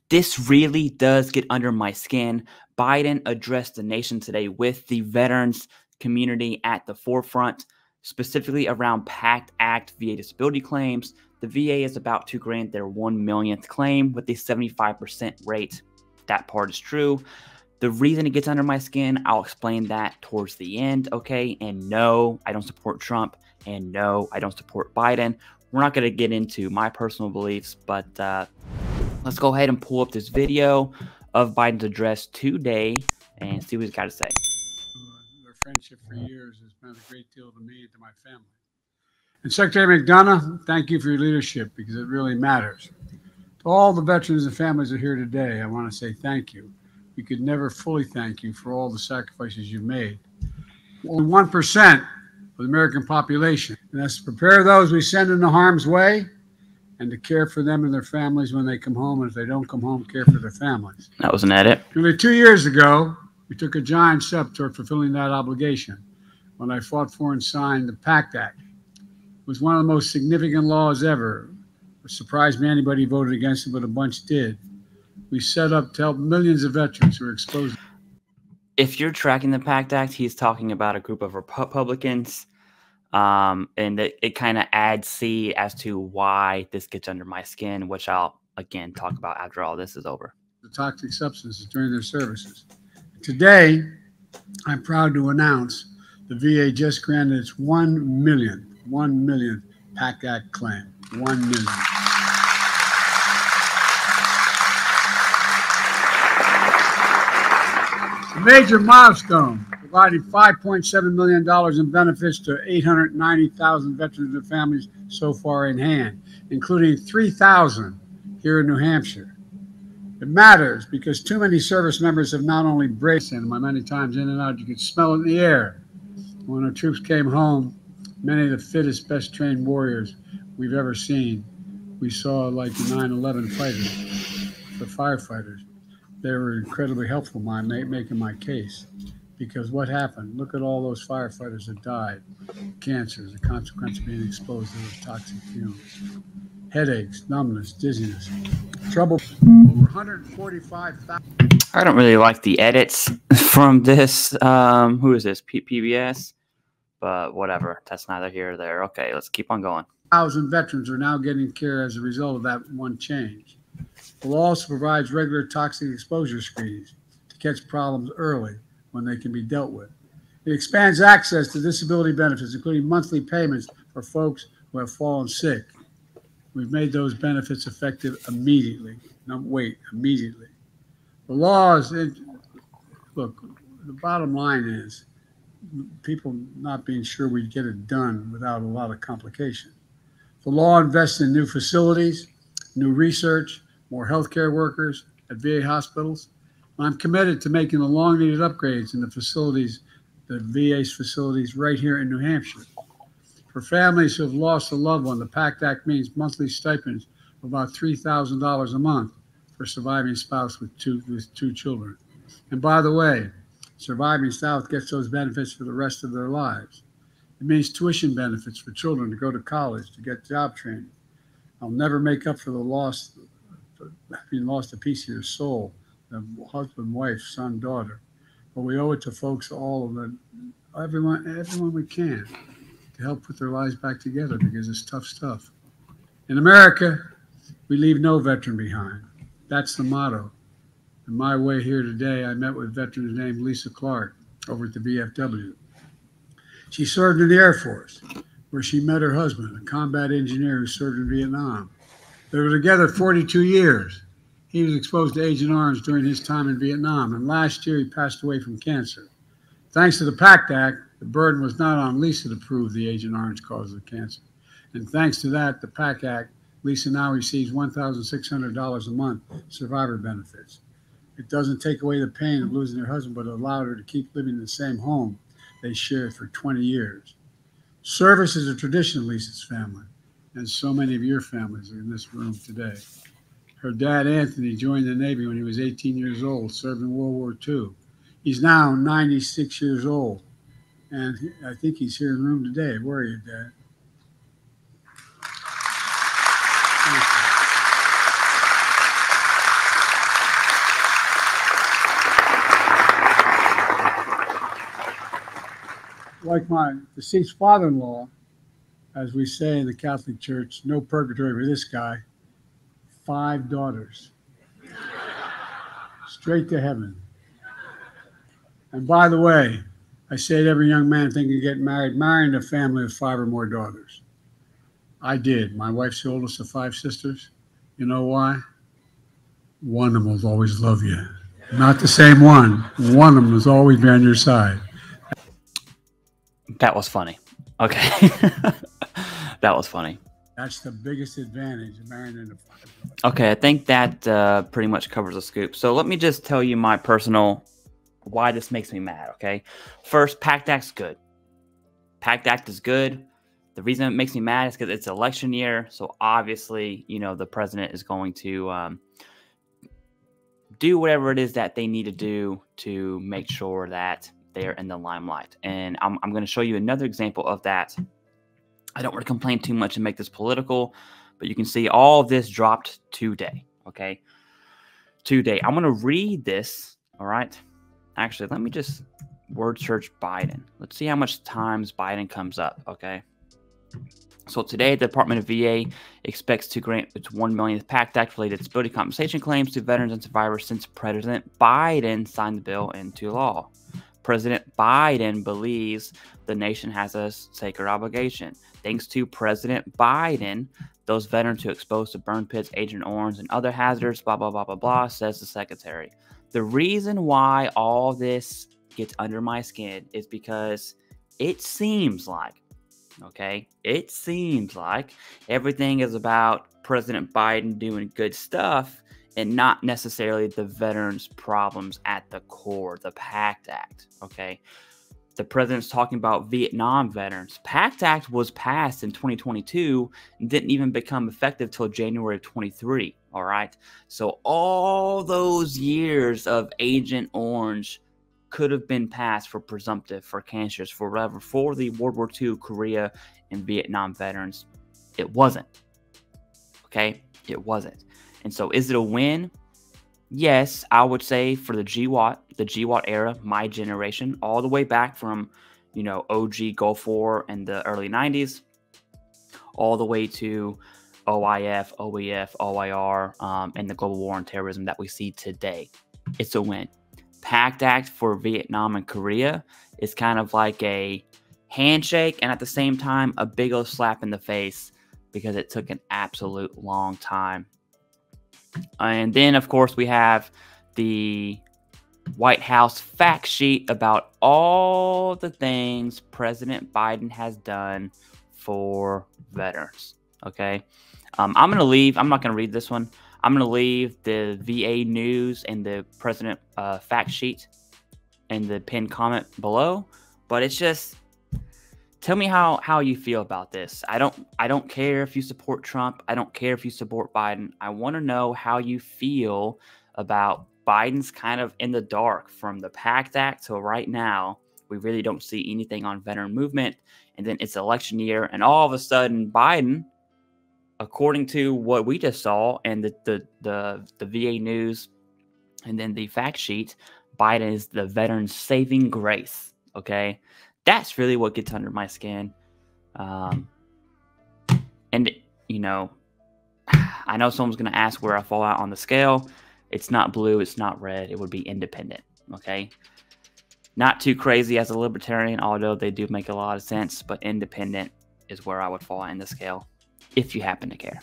This really does get under my skin. Biden addressed the nation today with the veterans community at the forefront, specifically around PACT Act VA disability claims. The VA is about to grant their 1 millionth claim with a 75% rate. That part is true. The reason it gets under my skin, I'll explain that towards the end, okay? And no, I don't support Trump, and no, I don't support Biden. We're not going to get into my personal beliefs, but let's go ahead and pull up this video of Biden's address today and see what he's got to say. Their friendship for years has meant a great deal to me and to my family. And Secretary McDonough, thank you for your leadership, because it really matters. To all the veterans and families that are here today, I want to say thank you. We could never fully thank you for all the sacrifices you've made. Only 1% of the American population. And that's to prepare those we send into harm's way and to care for them and their families when they come home. And if they don't come home, care for their families. That was an edit. Nearly 2 years ago, we took a giant step toward fulfilling that obligation when I fought for and signed the PACT Act. It was one of the most significant laws ever. It surprised me anybody voted against it, but a bunch did. We set up to help millions of veterans who are exposed. If you're tracking the PACT Act, he's talking about a group of Republicans, and it kind of adds C as to why this gets under my skin, which I'll, again, talk about after all this is over. The toxic substances during their services. Today, I'm proud to announce the VA just granted its 1 millionth PACT Act claim. 1 million. A major milestone, providing $5.7 million in benefits to 890,000 veterans and families so far in hand, including 3,000 here in New Hampshire. It matters because too many service members have not only braced in, many times in and out, you could smell it in the air. When our troops came home, many of the fittest, best trained warriors we've ever seen. We saw like the 9/11 fighters, the firefighters. They were incredibly helpful in making my case, because what happened? Look at all those firefighters that died. Cancer as a consequence of being exposed to those toxic fumes. Headaches, numbness, dizziness, trouble. Over 145,000. I don't really like the edits from this. Who is this? PBS? But whatever. That's neither here or there. Okay, let's keep on going. 1,000 veterans are now getting care as a result of that one change. The law also provides regular toxic exposure screenings to catch problems early when they can be dealt with. It expands access to disability benefits, including monthly payments for folks who have fallen sick. We've made those benefits effective immediately. No, wait, immediately. The law is, look, the bottom line is people not being sure we'd get it done without a lot of complication. The law invests in new facilities, new research, more healthcare workers at VA hospitals. I'm committed to making the long-needed upgrades in the facilities, the VA's facilities right here in New Hampshire. For families who have lost a loved one, the PACT Act means monthly stipends of about $3,000 a month for a surviving spouse with two children. And by the way, surviving spouse gets those benefits for the rest of their lives. It means tuition benefits for children to go to college, to get job training. I'll never make up for the loss, having lost a piece of your soul, the husband, wife, son, daughter. But we owe it to folks, all of them, everyone we can, to help put their lives back together, because it's tough stuff. In America, we leave no veteran behind. That's the motto. On my way here today, I met with veterans named Lisa Clark over at the VFW. She served in the Air Force, where she met her husband, a combat engineer who served in Vietnam. They were together 42 years. He was exposed to Agent Orange during his time in Vietnam, and last year he passed away from cancer. Thanks to the PACT Act, the burden was not on Lisa to prove the Agent Orange cause of cancer. And thanks to that, the PACT Act, Lisa now receives $1,600 a month survivor benefits. It doesn't take away the pain of losing her husband, but it allowed her to keep living in the same home they shared for 20 years. Service is a tradition of Lisa's family, and so many of your families are in this room today. Her dad, Anthony, joined the Navy when he was 18 years old, served in World War II. He's now 96 years old, and I think he's here in the room today. Where are you, Dad? like my deceased father-in-law, as we say in the Catholic Church, no purgatory for this guy, 5 daughters. Straight to heaven. And by the way, I say to every young man thinking of getting married, marrying a family of 5 or more daughters. I did. My wife's the oldest of 5 sisters. You know why? One of them will always love you. Not the same one. One of them will always be on your side. That was funny. Okay. That was funny. That's the biggest advantage of marrying into 5. Okay, I think that pretty much covers the scoop. So let me just tell you my personal why this makes me mad, okay? First, PACT Act's good. PACT Act is good. The reason it makes me mad is because it's election year. So obviously, you know, the president is going to do whatever it is that they need to do to make sure that they're in the limelight. And I'm going to show you another example of that. I don't want to complain too much and make this political, but you can see all of this dropped today, okay? Today. I'm going to read this, all right? Actually, let me just word search Biden. Let's see how much times Biden comes up, okay? So today, the Department of VA expects to grant its 1 millionth PACT Act-related disability compensation claims to veterans and survivors since President Biden signed the bill into law. President Biden believes the nation has a sacred obligation. Thanks to President Biden, those veterans who are exposed to burn pits, Agent Orange, and other hazards, blah, blah, blah, blah, blah, says the secretary. The reason why all this gets under my skin is because it seems like, okay, it seems like everything is about President Biden doing good stuff and not necessarily the veterans' problems at the core, the PACT Act, okay? The president's talking about Vietnam veterans. PACT Act was passed in 2022 and didn't even become effective till January of 23, all right? So all those years of Agent Orange could have been passed for presumptive, for cancers, for whatever, for the World War II, Korea, and Vietnam veterans. It wasn't, okay? It wasn't. And so is it a win? Yes, I would say for the GWAT era, my generation, all the way back from, you know, OG Gulf War in the early 90s, all the way to OIF, OEF, OIR, and the global war on terrorism that we see today. It's a win. PACT Act for Vietnam and Korea is kind of like a handshake and at the same time a big old slap in the face because it took an absolute long time. And then, of course, we have the White House fact sheet about all the things President Biden has done for veterans. Okay. I'm going to leave. I'm not going to read this one. I'm going to leave the VA news and the president fact sheet in the pinned comment below. But it's just, tell me how you feel about this. I don't care if you support Trump. I don't care if you support Biden. I want to know how you feel about Biden's kind of in the dark from the PACT Act till right now. We really don't see anything on veteran movement. And then it's election year. And all of a sudden, Biden, according to what we just saw and the VA news and then the fact sheet, Biden is the veteran's saving grace. Okay. That's really what gets under my skin. And, you know, I know someone's going to ask where I fall out on the scale. It's not blue. It's not red. It would be independent. Okay. Not too crazy as a libertarian, although they do make a lot of sense. But independent is where I would fall out in the scale, if you happen to care.